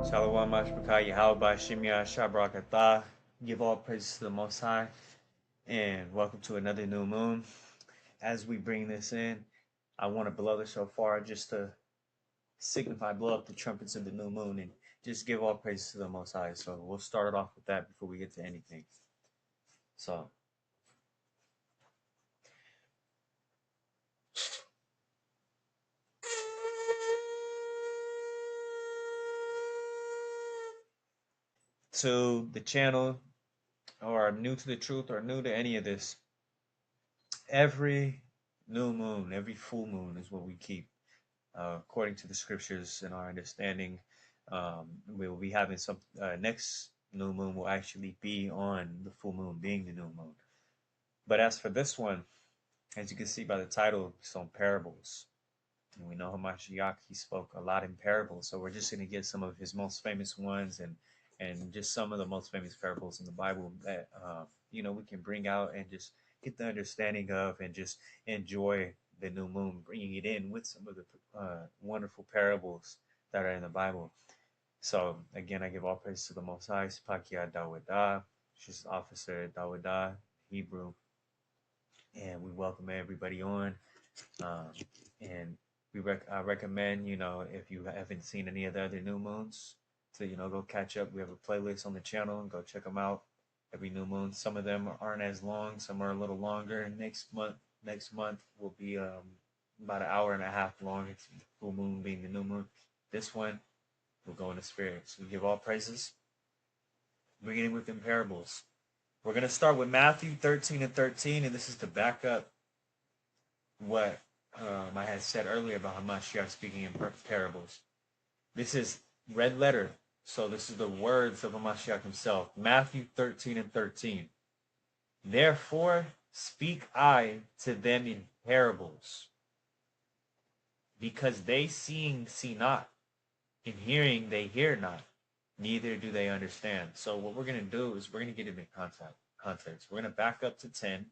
Shalom Ashbaka Yahweh Shimya Shabrakatah. Give all praises to the Most High, and welcome to another new moon. As we bring this in, I want to blow the shofar just to signify, blow up the trumpets of the new moon, and just give all praises to the Most High. So we'll start it off with that before we get to anything. So, to the channel, or new to the truth, or new to any of this, every new moon, every full moon is what we keep. According to the scriptures and our understanding, we'll be having some next new moon will actually be on the full moon, being the new moon. But as for this one, as you can see by the title, it's on parables. And we know Hamashiach, he spoke a lot in parables. So we're just going to get some of his most famous ones and just some of the most famous parables in the Bible that, we can bring out and just get the understanding of and just enjoy the new moon, bringing it in with some of the wonderful parables that are in the Bible. So again, I give all praise to the Most High, Spakia Dawadah, she's Officer Dawadah, Hebrew, and we welcome everybody on. Um, and I recommend, if you haven't seen any of the other new moons, to go catch up. We have a playlist on the channel and go check them out. Every new moon, some of them aren't as long, some are a little longer. Next month will be about an hour and a half long. It's the full moon being the new moon. This one will go in the spirit. So we give all praises. Beginning with them parables. We're gonna start with Matthew 13 and 13, and this is to back up what I had said earlier about Hamashiach speaking in parables. This is red letter, so this is the words of Hamashiach himself. Matthew 13 and 13. Therefore speak I to them in parables, because they seeing see not, and hearing they hear not, neither do they understand. So what we're going to do is we're going to get it in context. We're going to back up to 10.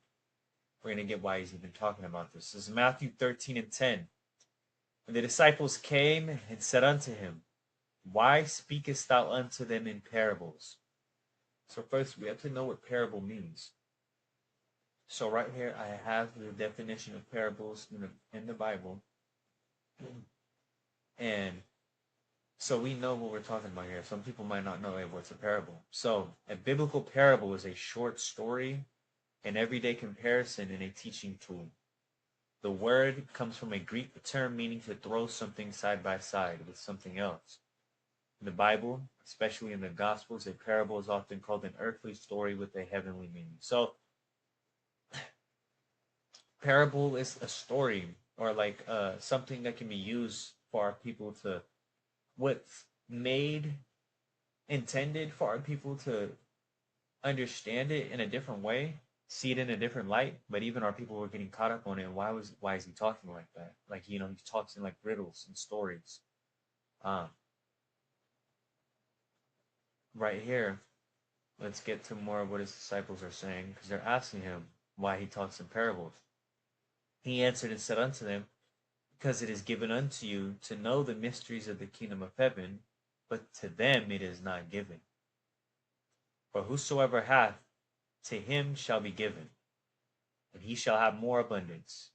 We're going to get why he's even talking about this. This is Matthew 13 and 10. And the disciples came and said unto him, why speakest thou unto them in parables? So first, we have to know what parable means. So right here, I have the definition of parables in the Bible. And so we know what we're talking about here. Some people might not know what's a parable. So a biblical parable is a short story, an everyday comparison, and a teaching tool. The word comes from a Greek term meaning to throw something side by side with something else. In the Bible, especially in the Gospels, a parable is often called an earthly story with a heavenly meaning. So, parable is a story or like something that can be used for our people to, what's intended for our people to understand it in a different way, see it in a different light. But even our people were getting caught up on it. Why is he talking like that? Like, he talks in like riddles and stories. Right here, let's get to more of what his disciples are saying, because they're asking him why he talks in parables. He answered and said unto them, because it is given unto you to know the mysteries of the kingdom of heaven, but to them it is not given. For whosoever hath, to him shall be given, and he shall have more abundance.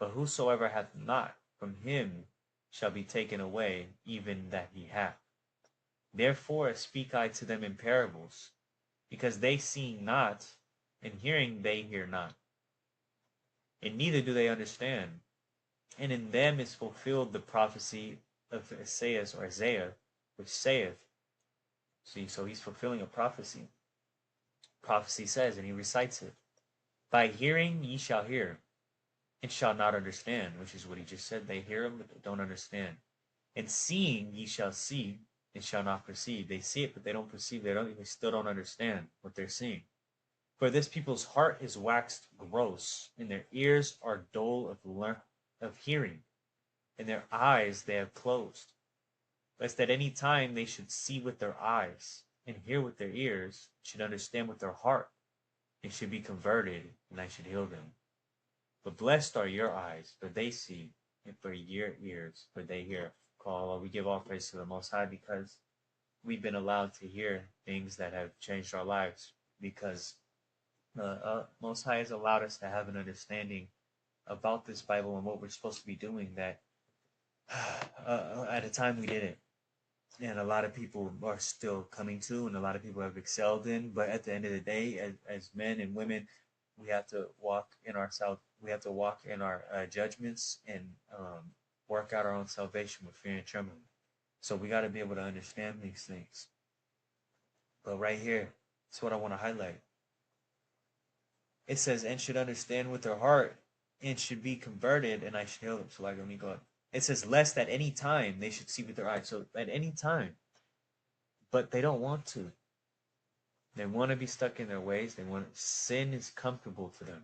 But whosoever hath not, from him shall be taken away even that he hath. Therefore speak I to them in parables, because they see not, and hearing they hear not, and neither do they understand. And in them is fulfilled the prophecy of Isaiah, which saith, see, so he's fulfilling a prophecy. Prophecy says, and he recites it, by hearing ye shall hear, and shall not understand, which is what he just said. They hear him, but they don't understand. And seeing ye shall see, and shall not perceive. They see it, but they don't perceive. They still don't understand what they're seeing. For this people's heart is waxed gross, and their ears are dull of hearing, and their eyes they have closed, lest at any time they should see with their eyes, and hear with their ears, should understand with their heart, and should be converted, and I should heal them. But blessed are your eyes, for they see, and for your ears, for they hear. We give all praise to the Most High, because we've been allowed to hear things that have changed our lives because Most High has allowed us to have an understanding about this Bible and what we're supposed to be doing that at a time we didn't. And a lot of people are still coming to, and a lot of people have excelled in. But at the end of the day, as men and women, we have to walk in our we have to walk in our judgments and work out our own salvation with fear and trembling. So we got to be able to understand these things. But right here, that's what I want to highlight. It says, and should understand with their heart, and should be converted, and I should heal them. So like, let me go. It says, lest at any time they should see with their eyes. So at any time. But they don't want to. They want to be stuck in their ways. Sin is comfortable to them.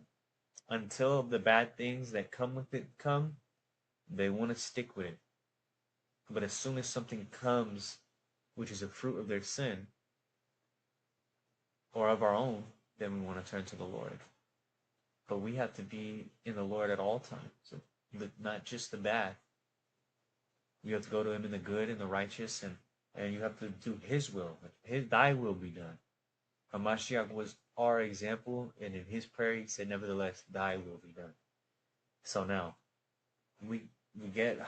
Until the bad things that come with it come, they want to stick with it. But as soon as something comes, which is a fruit of their sin, or of our own, then we want to turn to the Lord. But we have to be in the Lord at all times, not just the bad. You have to go to Him in the good and the righteous, and you have to do His will. Thy will be done. Hamashiach was our example, and in his prayer he said, nevertheless, thy will be done. So now, we get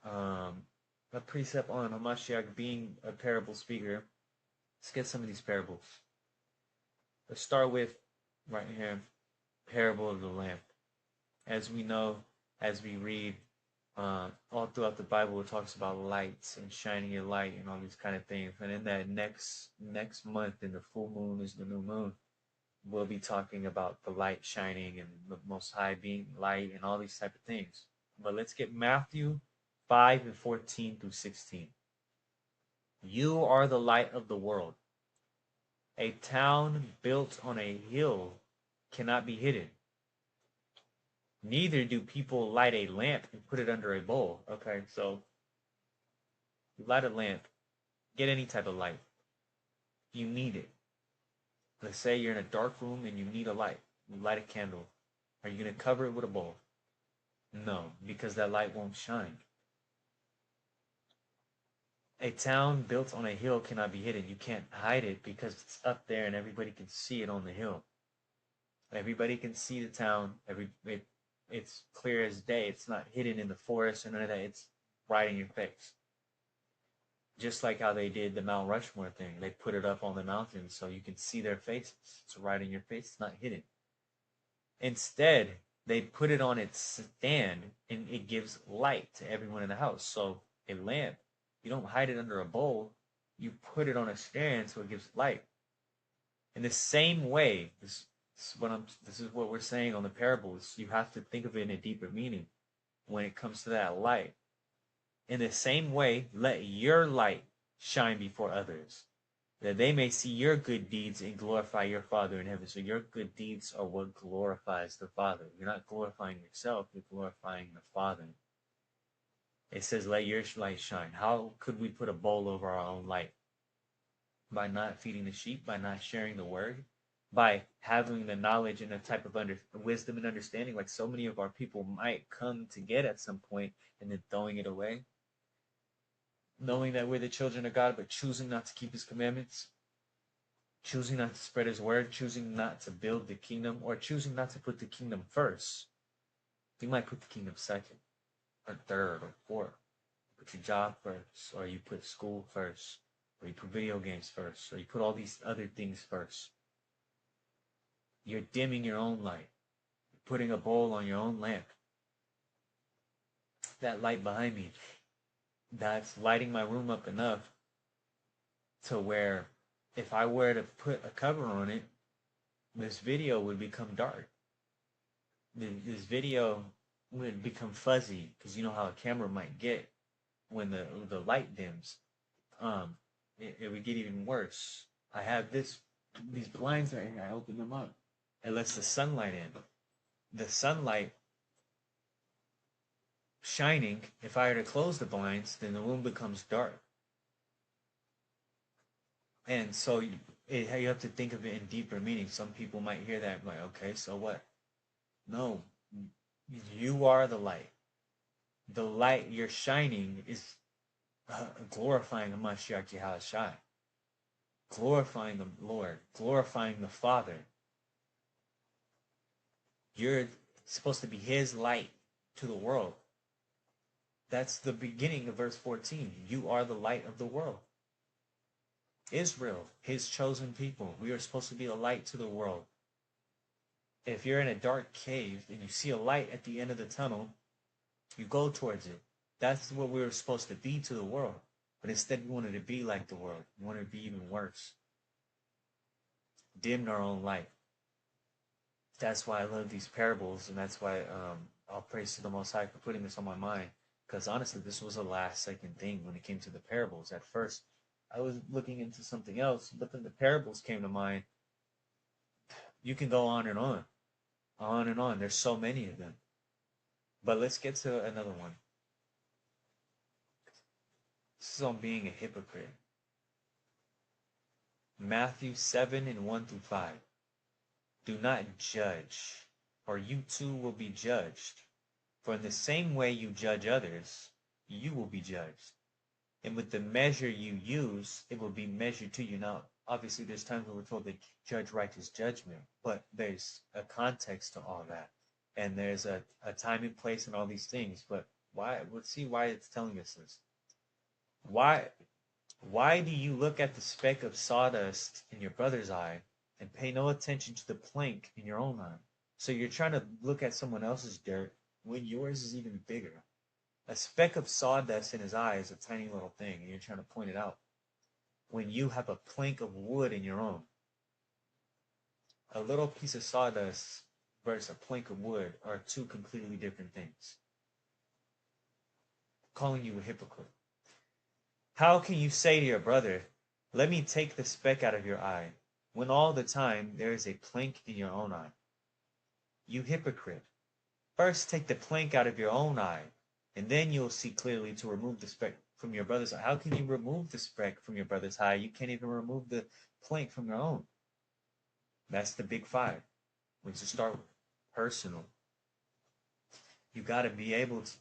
a precept on Hamashiach being a parable speaker. Let's get some of these parables. Let's start with, right here, parable of the lamp. As we know, as we read, all throughout the Bible, it talks about lights and shining your light and all these kind of things. And in that next month, in the full moon is the new moon, we'll be talking about the light shining and the Most High being light and all these type of things. But let's get Matthew 5 and 14 through 16. You are the light of the world. A town built on a hill cannot be hidden. Neither do people light a lamp and put it under a bowl. Okay, so you light a lamp, get any type of light. You need it. Let's say you're in a dark room and you need a light. You light a candle. Are you going to cover it with a bowl? No, because that light won't shine. A town built on a hill cannot be hidden. You can't hide it because it's up there and everybody can see it on the hill. Everybody can see the town. It's clear as day. It's not hidden in the forest or none of that. It's right in your face. Just like how they did the Mount Rushmore thing. They put it up on the mountain so you can see their faces. It's right in your face. It's not hidden. Instead, they put it on its stand and it gives light to everyone in the house. So a lamp, you don't hide it under a bowl. You put it on a stand so it gives light. In the same way, this is what we're saying on the parables. You have to think of it in a deeper meaning when it comes to that light. In the same way, let your light shine before others, that they may see your good deeds and glorify your Father in heaven. So your good deeds are what glorifies the Father. You're not glorifying yourself, you're glorifying the Father. It says, let your light shine. How could we put a bowl over our own light? By not feeding the sheep, by not sharing the word, by having the knowledge and a type of wisdom and understanding like so many of our people might come to get at some point and then throwing it away. Knowing that we're the children of God, but choosing not to keep His commandments, choosing not to spread His word, choosing not to build the kingdom, or choosing not to put the kingdom first. You might put the kingdom second, or third, or fourth. Put your job first, or you put school first, or you put video games first, or you put all these other things first. You're dimming your own light. You're putting a bowl on your own lamp. That light behind me, that's lighting my room up enough to where if I were to put a cover on it, this video would become dark. This video would become fuzzy because you know how a camera might get when the light dims. It would get even worse. I have these blinds right here. I open them up. It lets the sunlight in. The sunlight shining, if I were to close the blinds, then the room becomes dark. And so you have to think of it in deeper meaning. Some people might hear that like, okay, so what? No, you are the light. The light you're shining is glorifying the Mashiach Yahushua, glorifying the Lord, glorifying the Father. You're supposed to be his light to the world. That's the beginning of verse 14. You are the light of the world. Israel, his chosen people. We are supposed to be a light to the world. If you're in a dark cave and you see a light at the end of the tunnel, you go towards it. That's what we were supposed to be to the world. But instead, we wanted to be like the world. We wanted to be even worse. Dimmed our own light. That's why I love these parables, and that's why I'll praise to the Most High for putting this on my mind. Because honestly, this was a last second thing when it came to the parables. At first, I was looking into something else, but then the parables came to mind. You can go on and on, on and on. There's so many of them. But let's get to another one. This is on being a hypocrite. Matthew 7 and 1 through 5. Do not judge, or you too will be judged. For in the same way you judge others, you will be judged. And with the measure you use, it will be measured to you. Now, obviously, there's times when we're told to judge righteous judgment, but there's a context to all that. And there's a time and place and all these things. But why? Let's see why it's telling us this. Why do you look at the speck of sawdust in your brother's eye and pay no attention to the plank in your own eye? So you're trying to look at someone else's dirt when yours is even bigger. A speck of sawdust in his eye is a tiny little thing, and you're trying to point it out. When you have a plank of wood in your own, a little piece of sawdust versus a plank of wood are two completely different things. Calling you a hypocrite. How can you say to your brother, let me take the speck out of your eye, when all the time there is a plank in your own eye? You hypocrite. First take the plank out of your own eye, and then you'll see clearly to remove the speck from your brother's eye. How can you remove the speck from your brother's eye? You can't even remove the plank from your own. That's the big five. We should start with personal. You got to be able to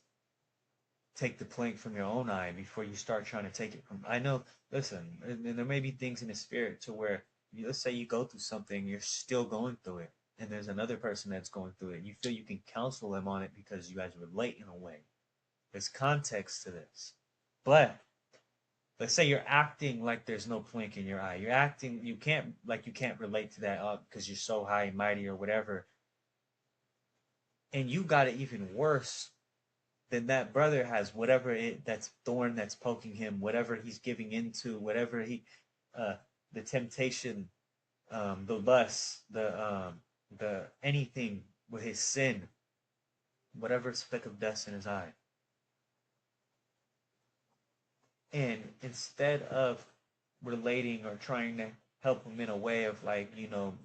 take the plank from your own eye before you start trying to take it from. I know, listen, and there may be things in the spirit to where, let's say you go through something, you're still going through it, and there's another person that's going through it. You feel you can counsel them on it because you guys relate in a way. There's context to this. But let's say you're acting like there's no plank in your eye. You're acting, you can't relate to that because you're so high and mighty or whatever. And you got it even worse than that brother has, whatever that's thorn that's poking him, whatever he's giving into, whatever the temptation, the lust, the anything with his sin, whatever speck of dust in his eye. And instead of relating or trying to help him in a way of like,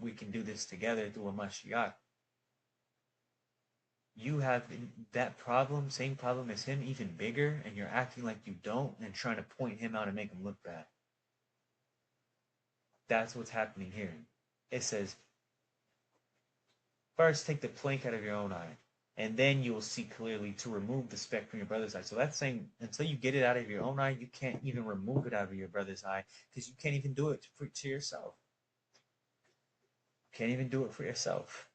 we can do this together through a Mashiach, you have that problem, same problem as him, even bigger, and you're acting like you don't and trying to point him out and make him look bad. That's what's happening here. It says, first take the plank out of your own eye, and then you will see clearly to remove the speck from your brother's eye. So that's saying until you get it out of your own eye, you can't even remove it out of your brother's eye because you can't even do it to yourself. Can't even do it for yourself.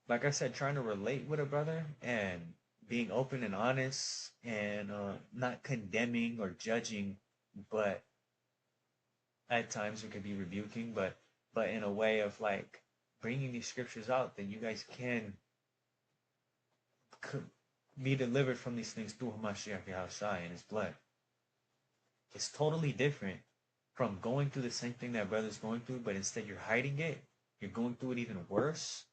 Like I said, trying to relate with a brother and being open and honest and not condemning or judging, but at times it could be rebuking, but in a way of like bringing these scriptures out that you guys can be delivered from these things through Hamashiach Yahushua and his blood. It's totally different from going through the same thing that brother's going through, but instead you're hiding it. You're going through it even worse.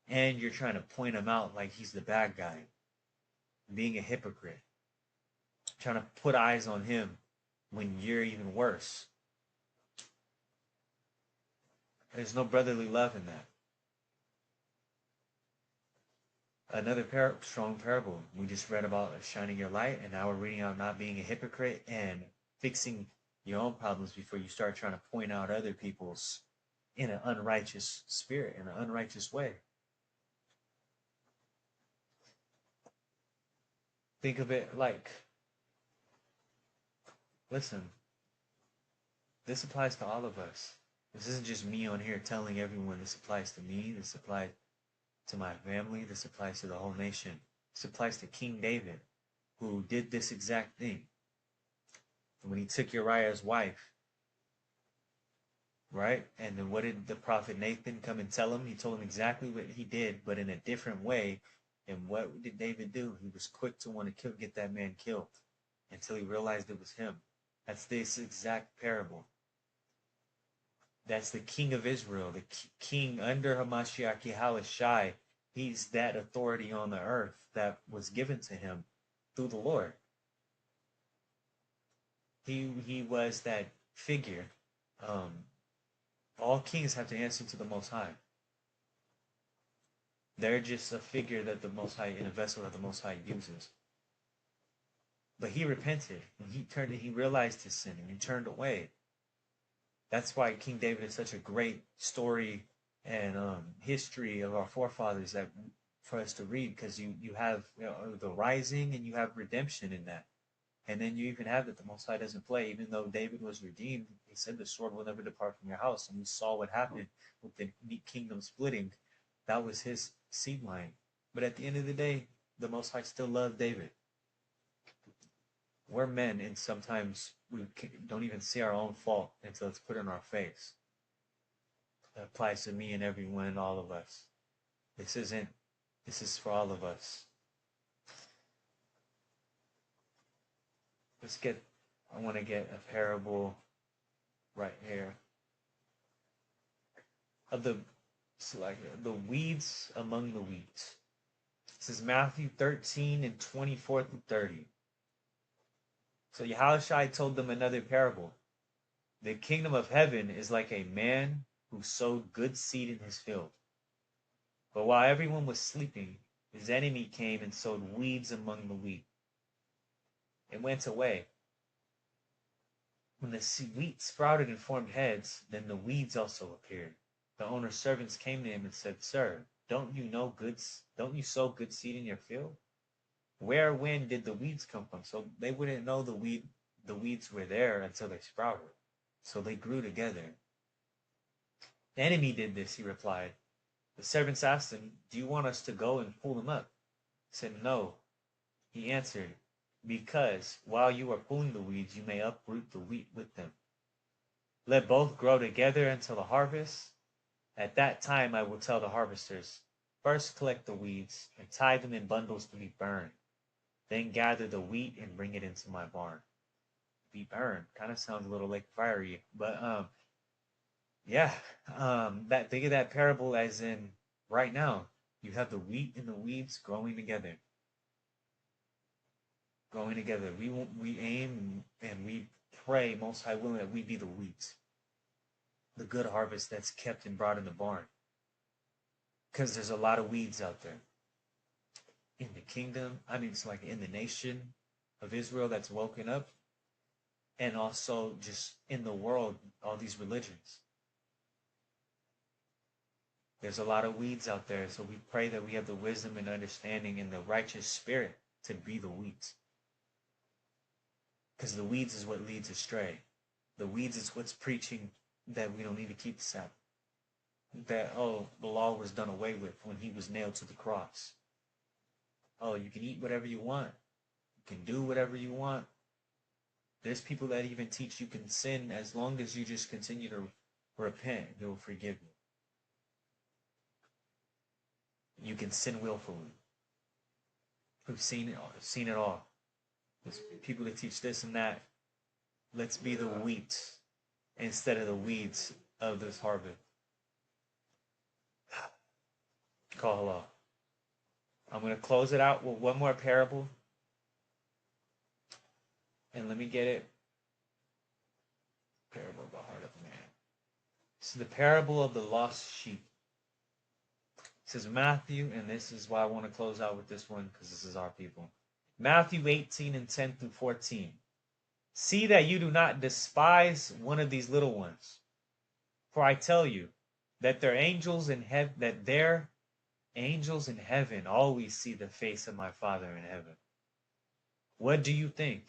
And you're trying to point him out like he's the bad guy. Being a hypocrite. Trying to put eyes on him when you're even worse. There's no brotherly love in that. Another strong parable. We just read about shining your light, and now we're reading out not being a hypocrite and fixing your own problems before you start trying to point out other people's in an unrighteous spirit, in an unrighteous way. Think of it like Listen, this applies to all of us. This isn't just me on here telling everyone. This applies to me. This applies to my family. This applies to the whole nation. This applies to King David, who did this exact thing. When he took Uriah's wife, right? And then what did the prophet Nathan come and tell him? He told him exactly what he did, but in a different way. And what did David do? He was quick to want to get that man killed until he realized it was him. That's this exact parable. That's the king of Israel, the king under Hamashiach Yahushai. He's that authority on the earth that was given to him through the Lord. He was that figure. All kings have to answer to the Most High. They're just a figure that the Most High, in a vessel that the Most High uses. But he repented, and he realized his sin, and he turned away. That's why King David is such a great story and history of our forefathers that for us to read, because you have the rising and you have redemption in that. And then you even have that the Most High doesn't play. Even though David was redeemed, he said the sword will never depart from your house. And we saw what happened with the kingdom splitting. That was his seed line. But at the end of the day, the Most High still loved David. We're men, and sometimes we don't even see our own fault until it's put in our face. That applies to me and everyone and all of us. This is for all of us. I want to get a parable right here of the weeds among the wheat. This is Matthew 13 and 24 through 30. So Yahushua told them another parable. The kingdom of heaven is like a man who sowed good seed in his field. But while everyone was sleeping, his enemy came and sowed weeds among the wheat. It went away. When the wheat sprouted and formed heads, then the weeds also appeared. The owner's servants came to him and said, "Sir, don't you sow good seed in your field? When did the weeds come from?" So they wouldn't know the weeds were there until they sprouted. So they grew together. The enemy did this, he replied. The servants asked him, "Do you want us to go and pull them up?" He said, "No." He answered, "Because while you are pulling the weeds, you may uproot the wheat with them. Let both grow together until the harvest. At that time I will tell the harvesters, first collect the weeds and tie them in bundles to be burned. Then gather the wheat and bring it into my barn." Be burned kind of sounds a little like fiery, but yeah, think of that parable as in right now you have the wheat and the weeds growing together. We aim and we pray, Most High willing, that we be the wheat, the good harvest that's kept and brought in the barn. Because there's a lot of weeds out there in the kingdom. I mean, it's like in the nation of Israel that's woken up, and also just in the world, all these religions. There's a lot of weeds out there, so we pray that we have the wisdom and understanding and the righteous spirit to be the wheat. Because the weeds is what leads astray. The weeds is what's preaching that we don't need to keep the Sabbath. That, the law was done away with when he was nailed to the cross. You can eat whatever you want. You can do whatever you want. There's people that even teach you can sin as long as you just continue to repent. He'll forgive you. You can sin willfully. We've seen it all. There's people that teach this and that. Let's be the wheat instead of the weeds of this harvest. Call Allah. I'm going to close it out with one more parable. And let me get it. Parable of the heart of man. This is the parable of the lost sheep. It says Matthew, and this is why I want to close out with this one, because this is our people. Matthew 18 and 10 through 14. See that you do not despise one of these little ones. For I tell you that their angels in heaven always see the face of my Father in heaven. What do you think?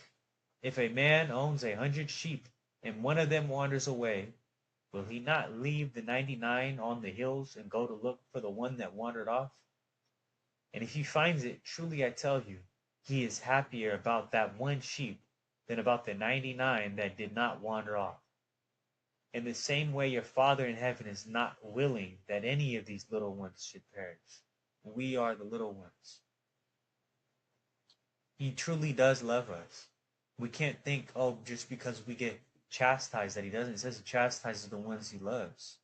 If a man owns 100 sheep and one of them wanders away, will he not leave the 99 on the hills and go to look for the one that wandered off? And if he finds it, truly I tell you, he is happier about that one sheep than about the 99 that did not wander off. In the same way, your Father in heaven is not willing that any of these little ones should perish. We are the little ones. He truly does love us. We can't think, oh, just because we get chastised that he doesn't. It says he chastises the ones he loves.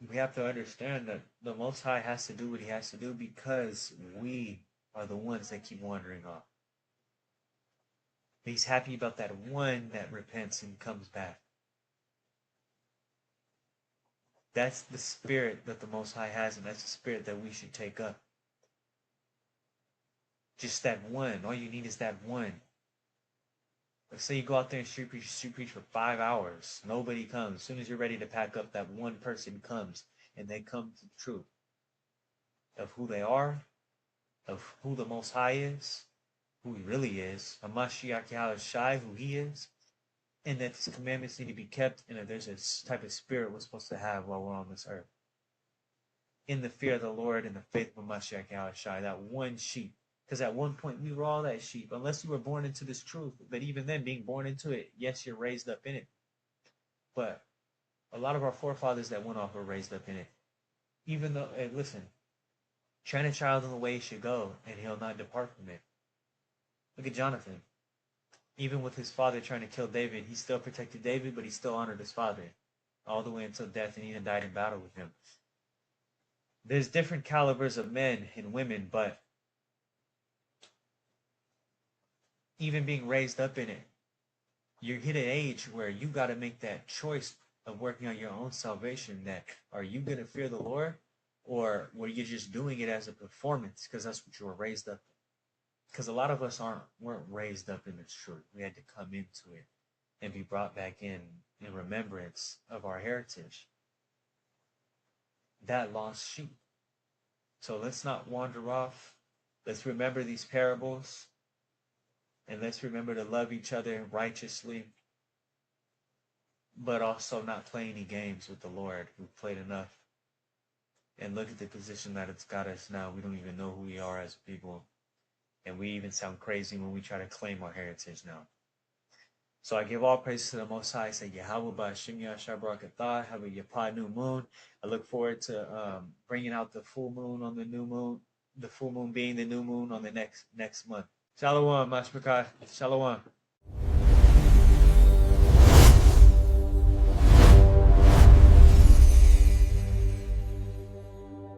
We have to understand that the Most High has to do what he has to do because we are the ones that keep wandering off. He's happy about that one that repents and comes back. That's the spirit that the Most High has, and that's the spirit that we should take up. Just that one. All you need is that one. Let's say you go out there and street preach for 5 hours. Nobody comes. As soon as you're ready to pack up, that one person comes, and they come to the truth of who they are, of who the Most High is, who he really is, Hamashiach Yahushai, who he is, and that his commandments need to be kept, and that there's a type of spirit we're supposed to have while we're on this earth. In the fear of the Lord and the faith of Hamashiach Yahushai, that one sheep. Because at one point we were all that sheep, unless you were born into this truth. But even then, being born into it, yes, you're raised up in it. But a lot of our forefathers that went off were raised up in it. Even though, hey, listen, train a child in the way he should go, and he'll not depart from it. Look at Jonathan. Even with his father trying to kill David, he still protected David, but he still honored his father all the way until death, and even died in battle with him. There's different calibers of men and women, but even being raised up in it, you hit an age where you got to make that choice of working on your own salvation. That are you going to fear the Lord, or were you just doing it as a performance because that's what you were raised up in? Because a lot of us weren't raised up in this truth. We had to come into it and be brought back in remembrance of our heritage. That lost sheep. So let's not wander off. Let's remember these parables. And let's remember to love each other righteously, but also not play any games with the Lord. We've played enough. And look at the position that it's got us now. We don't even know who we are as people. And we even sound crazy when we try to claim our heritage now. So I give all praise to the Most High. I say, Yahweh Ba'ashim Yashar Barakatah. Have a Yapah new moon. I look forward to bringing out the full moon on the new moon. The full moon being the new moon on the next month. Shalom, Mashpakah. Shalom.